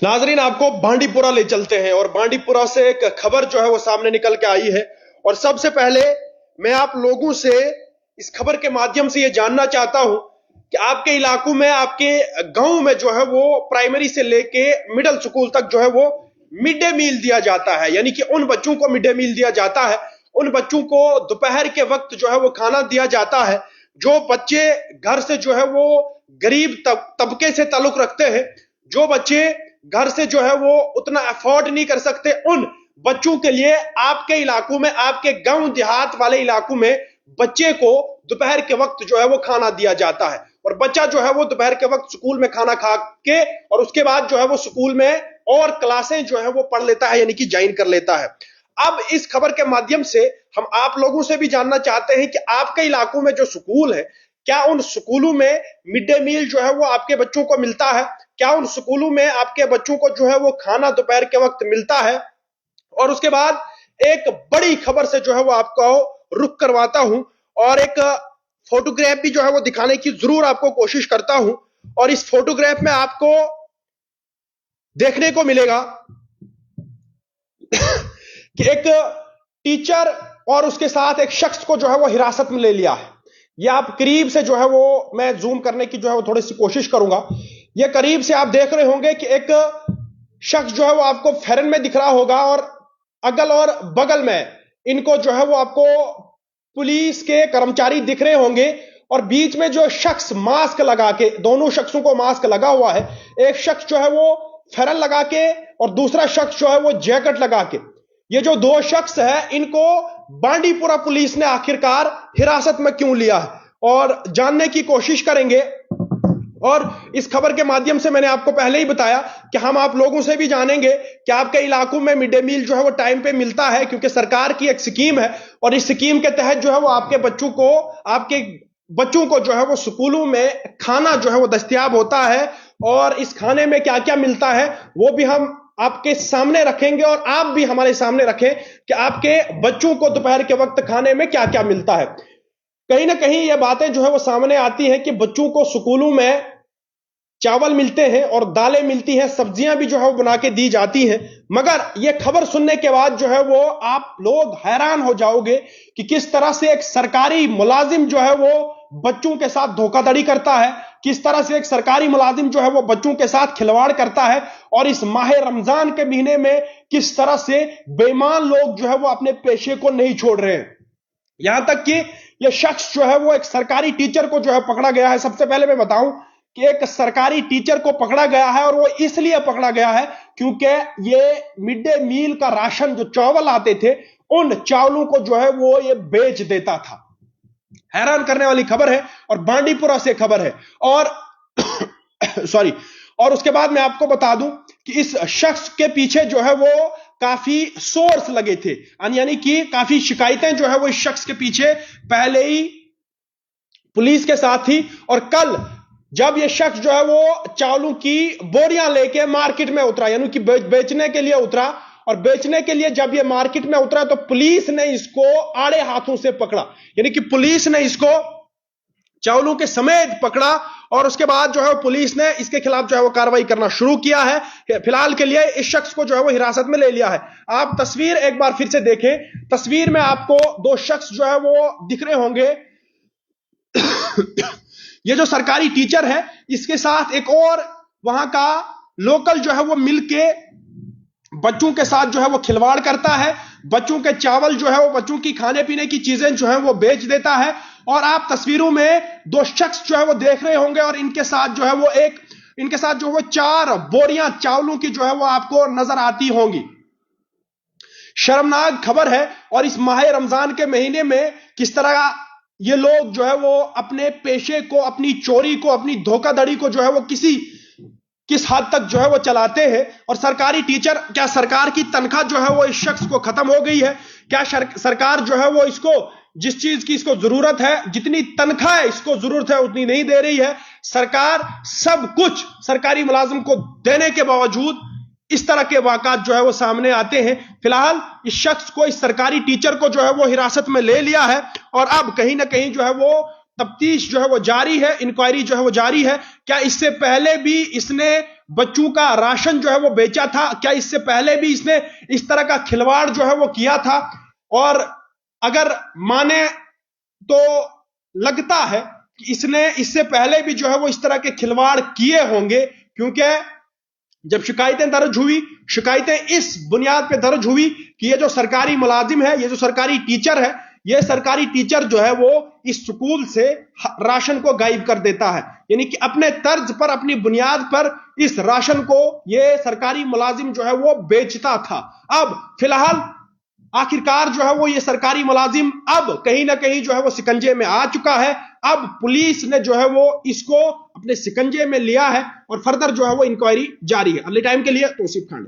नाजरीन, आपको बांडीपुरा ले चलते हैं और बांडीपुरा से एक खबर जो है वो सामने निकल के आई है। और सबसे पहले मैं आप लोगों से इस खबर के माध्यम से ये जानना चाहता हूं कि आपके इलाकों में, आपके गांव में जो है वो प्राइमरी से लेके मिडिल स्कूल तक जो है वो मिड डे मील दिया जाता है, यानी कि उन बच्चों को मिड डे मील दिया जाता है, उन बच्चों को दोपहर के वक्त जो है वो खाना दिया जाता है। जो बच्चे घर से जो है वो गरीब तबके से ताल्लुक रखते हैं, जो बच्चे घर से जो है वो उतना अफोर्ड नहीं कर सकते, उन बच्चों के लिए आपके इलाकों में, आपके गांव देहात वाले इलाकों में बच्चे को दोपहर के वक्त जो है वो खाना दिया जाता है। और बच्चा जो है वो दोपहर के वक्त स्कूल में खाना खा के और उसके बाद जो है वो स्कूल में और क्लासें जो है वो पढ़ लेता है, यानी कि ज्वाइन कर लेता है। अब इस खबर के माध्यम से हम आप लोगों से भी जानना चाहते हैं कि आपके इलाकों में जो स्कूल है, क्या उन स्कूलों में मिड डे मील जो है वो आपके बच्चों को मिलता है? क्या उन स्कूलों में आपके बच्चों को जो है वो खाना दोपहर के वक्त मिलता है? और उसके बाद एक बड़ी खबर से जो है वो आपको रुख करवाता हूं और एक फोटोग्राफ भी जो है वो दिखाने की जरूर आपको कोशिश करता हूं। और इस फोटोग्राफ में आपको देखने को मिलेगा कि एक टीचर और उसके साथ एक शख्स को जो है वो हिरासत में ले लिया है। ये आप करीब से जो है वो, मैं जूम करने की जो है वो थोड़ी सी कोशिश करूंगा। ये करीब से आप देख रहे होंगे कि एक शख्स जो है वो आपको फेरन में दिख रहा होगा और अगल और बगल में इनको जो है वो आपको पुलिस के कर्मचारी दिख रहे होंगे। और बीच में जो शख्स मास्क लगा के, दोनों शख्सों को मास्क लगा हुआ है, एक शख्स जो है वो फेरन लगा के और दूसरा शख्स जो है वो जैकेट लगा के, ये जो दो शख्स है इनको बांडीपुरा पुलिस ने आखिरकार हिरासत में क्यों लिया है और जानने की कोशिश करेंगे। और इस खबर के माध्यम से मैंने आपको पहले ही बताया कि हम आप लोगों से भी जानेंगे कि आपके इलाकों में मिड डे मील जो है वो टाइम पे मिलता है, क्योंकि सरकार की एक स्कीम है और इस स्कीम के तहत जो है वो आपके बच्चों को जो है वो स्कूलों में खाना जो है वो दस्तयाब होता है। और इस खाने में क्या क्या मिलता है वो भी हम आपके सामने रखेंगे और आप भी हमारे सामने रखें कि आपके बच्चों को दोपहर के वक्त खाने में क्या क्या मिलता है। कहीं ना कहीं ये बातें जो है वो सामने आती हैं कि बच्चों को स्कूलों में चावल मिलते हैं और दालें मिलती हैं, सब्जियां भी जो है वो बना के दी जाती हैं। मगर ये खबर सुनने के बाद जो है वो आप लोग हैरान हो जाओगे कि किस तरह से एक सरकारी मुलाजिम जो है वो बच्चों के साथ धोखाधड़ी करता है, किस तरह से एक सरकारी मुलाजिम जो है वो बच्चों के साथ खिलवाड़ करता है। और इस माह रमजान के महीने में किस तरह से बेईमान लोग जो है वो अपने पेशे को नहीं छोड़ रहे हैं। यहां तक कि यह शख्स जो है वो एक सरकारी टीचर को जो है पकड़ा गया है। सबसे पहले मैं बताऊं कि एक सरकारी टीचर को पकड़ा गया है और वो इसलिए पकड़ा गया है क्योंकि ये मिड डे मील का राशन, जो चावल आते थे, उन चावलों को जो है वो ये बेच देता था। हैरान करने वाली खबर है और बांडीपुरा से खबर है। और सॉरी, और उसके बाद मैं आपको बता दूं कि इस शख्स के पीछे जो है वो काफी सोर्स लगे थे, यानी कि काफी शिकायतें जो है वो इस शख्स के पीछे पहले ही पुलिस के साथ थी। और कल जब ये शख्स जो है वो चावलों की बोरियां लेके मार्केट में उतरा, यानी कि बेचने के लिए उतरा, और बेचने के लिए जब ये मार्केट में उतरा तो पुलिस ने इसको आड़े हाथों से पकड़ा, यानी कि पुलिस ने इसको चावलों के समेत पकड़ा। और उसके बाद जो है पुलिस ने इसके खिलाफ जो है वो कार्रवाई करना शुरू किया है। फिलहाल के लिए इस शख्स को जो है वो हिरासत में ले लिया है। आप तस्वीर एक बार फिर से देखें। तस्वीर में आपको दो शख्स जो है वो दिख रहे होंगे। ये जो सरकारी टीचर है इसके साथ एक और वहां का लोकल जो है वो मिलके बच्चों के साथ जो है वो खिलवाड़ करता है। बच्चों के चावल जो है वो, बच्चों की खाने पीने की चीजें जो है वो बेच देता है। और आप तस्वीरों में दो शख्स जो है वो देख रहे होंगे और इनके साथ जो है वो इनके साथ जो वो 4 बोरियां चावलों की जो है वो आपको नजर आती होंगी। शर्मनाक खबर है। और इस माह रमजान के महीने में किस तरह ये लोग जो है वो अपने पेशे को, अपनी चोरी को, अपनी धोखाधड़ी को जो है वो किस हद तक जो है वो चलाते हैं। और सरकारी टीचर, क्या सरकार की तनख्वाह जो है वो इस शख्स को खत्म हो गई है? क्या सरकार जो है वो इसको जिस चीज की इसको जरूरत है, जितनी तनख्वाह इसको जरूरत है, उतनी नहीं दे रही है? सरकार सब कुछ सरकारी मुलाजिम को देने के बावजूद इस तरह के वाकयात जो है वो सामने आते हैं। फिलहाल इस शख्स को, इस सरकारी टीचर को जो है वो हिरासत में ले लिया है और अब कहीं ना कहीं जो है वो तफ्तीश जो है वो जारी है, इंक्वायरी जो है वो जारी है। क्या इससे पहले भी इसने बच्चों का राशन जो है वो बेचा था? क्या इससे पहले भी इसने इस तरह का खिलवाड़ जो है वो किया था? और अगर माने तो लगता है कि इसने इससे पहले भी जो है वो इस तरह के खिलवाड़ किए होंगे, क्योंकि जब शिकायतें दर्ज हुई, शिकायतें इस बुनियाद पे दर्ज हुई कि ये जो सरकारी मुलाजिम है, ये जो सरकारी टीचर है, ये सरकारी टीचर जो है वो इस स्कूल से राशन को गायब कर देता है, यानी कि अपने तर्ज पर, अपनी बुनियाद पर इस राशन को ये सरकारी मुलाजिम जो है वो बेचता था। अब फिलहाल आखिरकार जो है वो ये सरकारी मुलाजिम अब कहीं ना कहीं जो है वो शिकंजे में आ चुका है। अब पुलिस ने जो है वो इसको अपने शिकंजे में लिया है और फर्दर जो है वो इंक्वायरी जारी है। अर्ली टाइम के लिए तौसीफ खान।